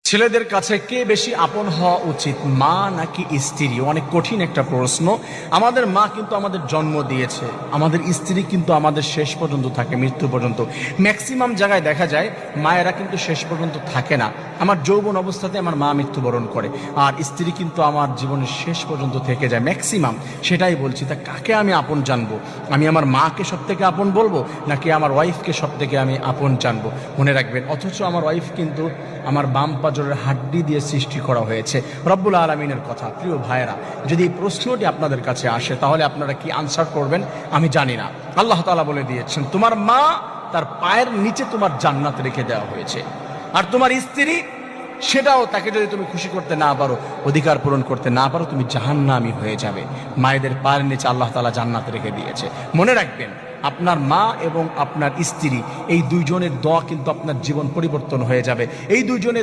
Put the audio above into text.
ছেলেদের কাছে কে বেশি আপন হওয়া উচিত, মা নাকি স্ত্রী? অনেক কঠিন একটা প্রশ্ন। আমাদের মা কিন্তু আমাদের জন্ম দিয়েছে, আমাদের স্ত্রী কিন্তু আমাদের শেষ পর্যন্ত থাকে, মৃত্যু পর্যন্ত। ম্যাক্সিমাম জায়গায় দেখা যায় মায়েরা কিন্তু শেষ পর্যন্ত থাকে না। আমার যৌবন অবস্থাতে আমার মা মৃত্যুবরণ করে, আর স্ত্রী কিন্তু আমার জীবনের শেষ পর্যন্ত থেকে যায় ম্যাক্সিমাম। সেটাই বলছি, তা কাকে আমি আপন জানবো? আমি আমার মাকে সব থেকে আপন বলবো, নাকি আমার ওয়াইফকে সব থেকে আমি আপন জানবো? মনে রাখবেন, অথচ আমার ওয়াইফ কিন্তু আমার বাম পাজরের হাড্ডি দিয়ে সৃষ্টি করা হয়েছে, রব্বুল আলামিনের কথা। প্রিয় ভাইয়েরা, যদি এই প্রশ্নটি আপনাদের কাছে আসে তাহলে আপনারা কি আনসার করবেন আমি জানি না। আল্লাহ তাআলা বলে দিয়েছেন, তোমার মা তার পায়ের নিচে তোমার জান্নাত রেখে দেওয়া হয়েছে, আর তোমার স্ত্রী সেটাও, তাকে যদি তুমি খুশি করতে না পারো, অধিকার পূরণ করতে না পারো, তুমি জাহান্নামী হয়ে যাবে। মায়েদের পায়ের নিচে আল্লাহ তাআলা জান্নাত রেখে দিয়েছে। মনে রাখবেন, আপনার মা এবং আপনার স্ত্রী, এই দুইজনের দোয়া কিন্তু আপনার জীবন পরিবর্তন হয়ে যাবে। এই দুইজনের